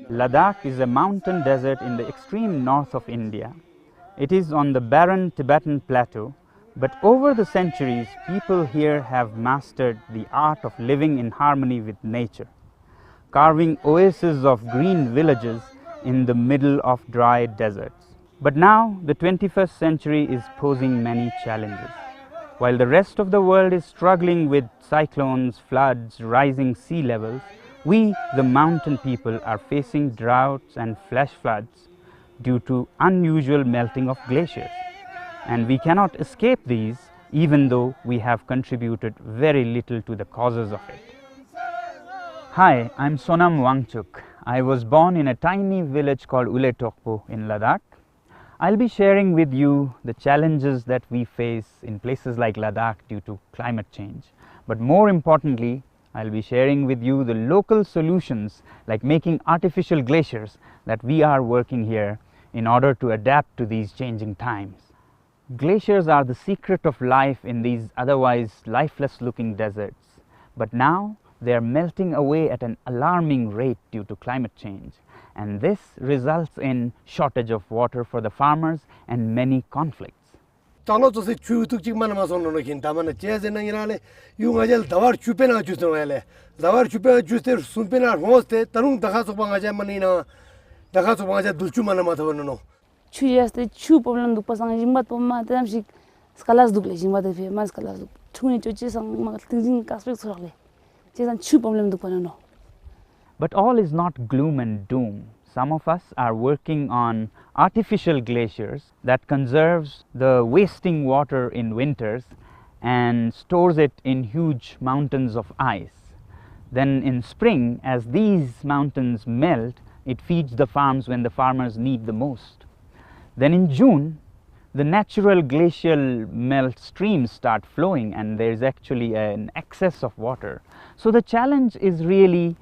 Ladakh is a mountain desert in the extreme north of India. It is on the barren Tibetan plateau, but over the centuries, people here have mastered the art of living in harmony with nature, carving oases of green villages in the middle of dry deserts. But now, the 21st century is posing many challenges. While the rest of the world is struggling with cyclones, floods, rising sea levels, we, the mountain people, are facing droughts and flash floods due to unusual melting of glaciers. And we cannot escape these, even though we have contributed very little to the causes of it. Hi, I'm Sonam Wangchuk. I was born in a tiny village called Ule Tokpo in Ladakh. I'll be sharing with you the challenges that we face in places like Ladakh due to climate change. But more importantly, I'll be sharing with you the local solutions like making artificial glaciers that we are working here in order to adapt to these changing times. Glaciers are the secret of life in these otherwise lifeless looking deserts. But now they are melting away at an alarming rate due to climate change. And this results in shortage of water for the farmers and many conflicts. But all is not gloom and doom. Some of us are working on artificial glaciers that conserves the wasting water in winters and stores it in huge mountains of ice. Then in spring, as these mountains melt, it feeds the farms when the farmers need the most. Then in June, the natural glacial melt streams start flowing and there is actually an excess of water. So the challenge is really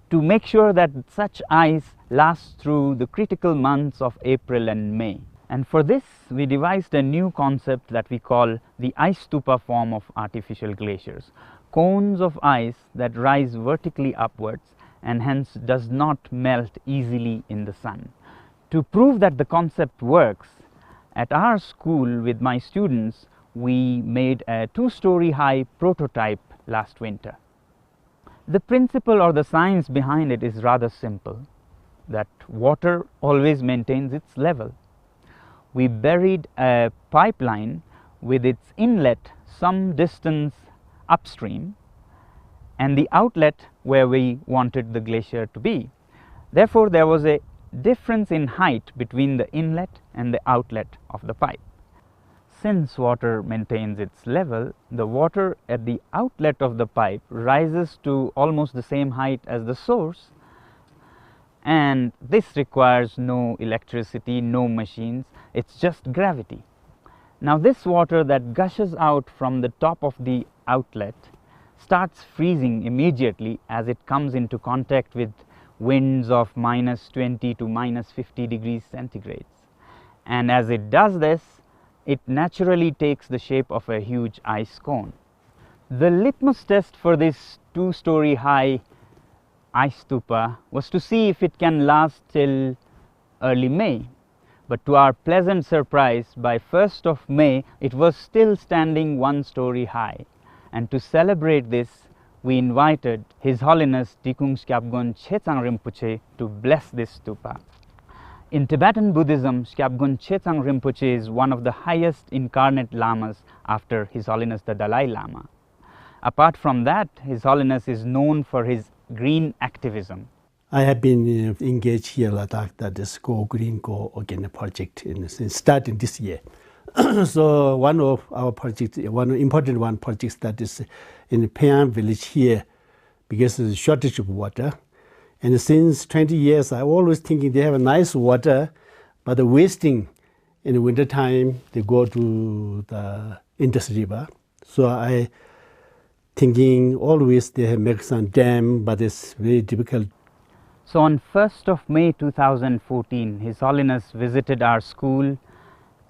to make sure that such ice lasts through the critical months of April and May. And for this, we devised a new concept that we call the ice stupa form of artificial glaciers. Cones of ice that rise vertically upwards and hence does not melt easily in the sun. To prove that the concept works, at our school with my students, we made a 2-story high prototype last winter. The principle or the science behind it is rather simple, that water always maintains its level. We buried a pipeline with its inlet some distance upstream and the outlet where we wanted the glacier to be. Therefore, there was a difference in height between the inlet and the outlet of the pipe. Since water maintains its level, the water at the outlet of the pipe rises to almost the same height as the source, and this requires no electricity, no machines, it's just gravity. Now this water that gushes out from the top of the outlet starts freezing immediately as it comes into contact with winds of -20 to -50 degrees centigrade. And as it does this, it naturally takes the shape of a huge ice cone. The litmus test for this 2-story high ice stupa was to see if it can last till early May. But to our pleasant surprise, by 1st of May, it was still standing 1 story high. And to celebrate this, we invited His Holiness Dikung Skyabgon Chetsang Rinpoche to bless this stupa. In Tibetan Buddhism, Skyabgon Chetsang Rinpoche is one of the highest incarnate lamas after His Holiness the Dalai Lama. Apart from that, His Holiness is known for his green activism. I have been engaged here in Ladakh, that is Go Green Go Organic project starting this year. So one of our projects, one important one projects that is in the Payang village here, because of the shortage of water. And since 20 years, I always thinking they have a nice water, but the wasting in the winter time, they go to the Indus River. So I thinking always they have make some dam, but it's very difficult. So on 1st of May 2014, His Holiness visited our school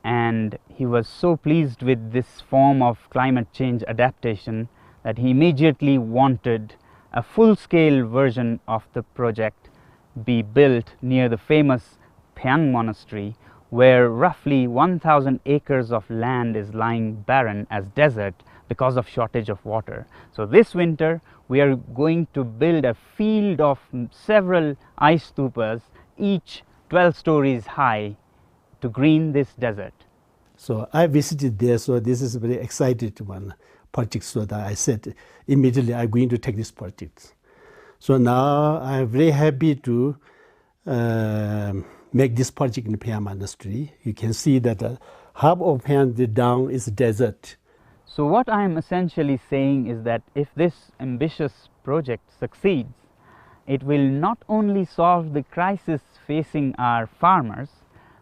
and he was so pleased with this form of climate change adaptation that he immediately wanted a full-scale version of the project be built near the famous Phyang monastery, where roughly 1,000 acres of land is lying barren as desert because of shortage of water. So this winter we are going to build a field of several ice stupas, each 12 stories high, to green this desert. So I visited there, so this is a very excited one project, so that I said immediately I'm going to take this project. So now I'm very happy to make this project in the Phyang monastery. You can see that half of Phyang down is desert. So what I am essentially saying is that if this ambitious project succeeds, it will not only solve the crisis facing our farmers,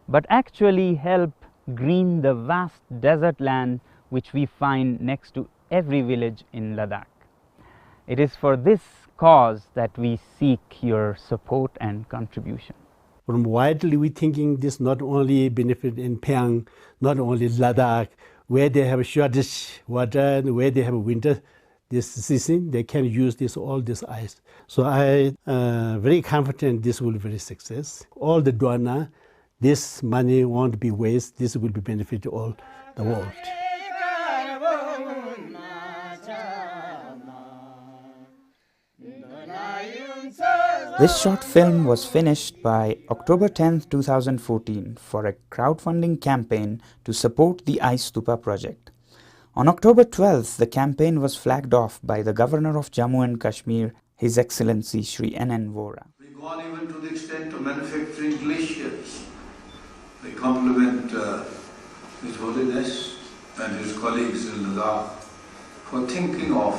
but actually help green the vast desert land which we find next to every village in Ladakh. It is for this cause that we seek your support and contribution. From widely we thinking this not only benefit in Phyang, not only Ladakh, where they have shortage water and where they have winter this season, they can use this all this ice. So I very confident this will be very success. All the donor, this money won't be waste. This will be benefit to all the world. This short film was finished by October 10, 2014 for a crowdfunding campaign to support the Ice Stupa project. On October 12th, the campaign was flagged off by the Governor of Jammu and Kashmir, His Excellency Shri N.N. Vora. We've gone even to the extent of manufacturing glaciers. We compliment His Holiness and his colleagues in Ladakh for thinking of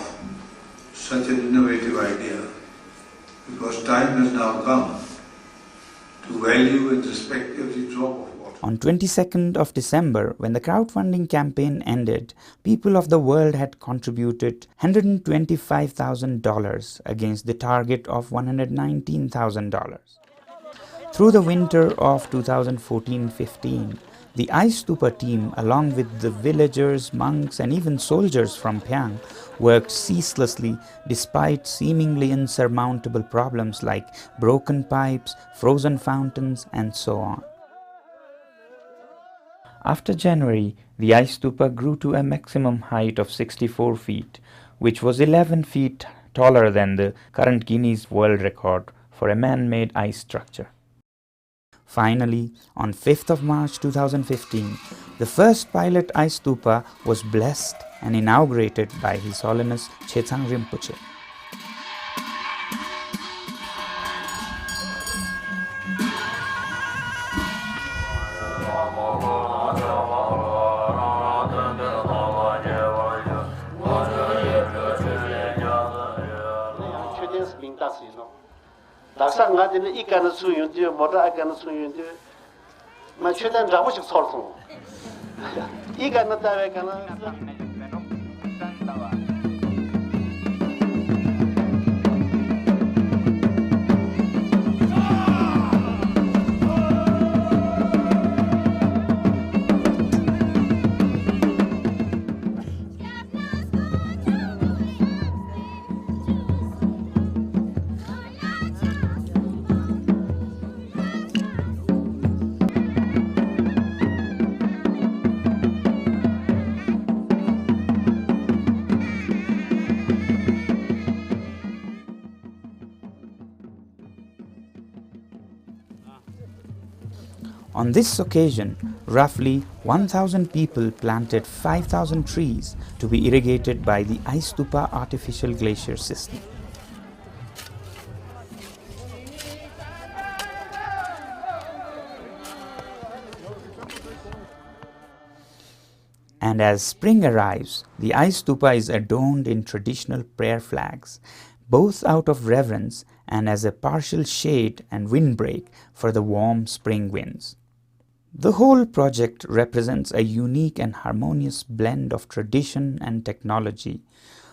such an innovative idea, because time has now come to value and respect every drop of water. On 22nd of December, when the crowdfunding campaign ended, people of the world had contributed $125,000 against the target of $119,000. Through the winter of 2014-15, the Ice Stupa team, along with the villagers, monks and even soldiers from Phyang, worked ceaselessly despite seemingly insurmountable problems like broken pipes, frozen fountains and so on. After January, the Ice Stupa grew to a maximum height of 64 feet, which was 11 feet taller than the current Guinness World Record for a man-made ice structure. Finally, on 5th of March 2015, the first pilot Ice Stupa was blessed and inaugurated by His Holiness Chetsang Rinpoche. 낙상 가지는 이가는 수윤지 뭐라 아가는 수윤지 만 최대한 잡으식 설수 이가는 따에 가는 On this occasion, roughly 1,000 people planted 5,000 trees to be irrigated by the Ice Stupa artificial glacier system. And as spring arrives, the Ice Stupa is adorned in traditional prayer flags, both out of reverence and as a partial shade and windbreak for the warm spring winds. The whole project represents a unique and harmonious blend of tradition and technology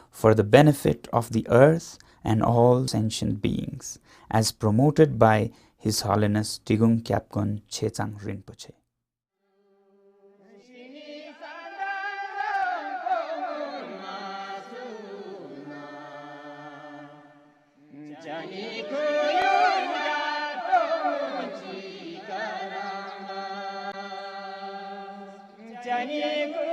for the benefit of the earth and all sentient beings, as promoted by His Holiness Tigung Kyabgon Chetsang Rinpoche. Jani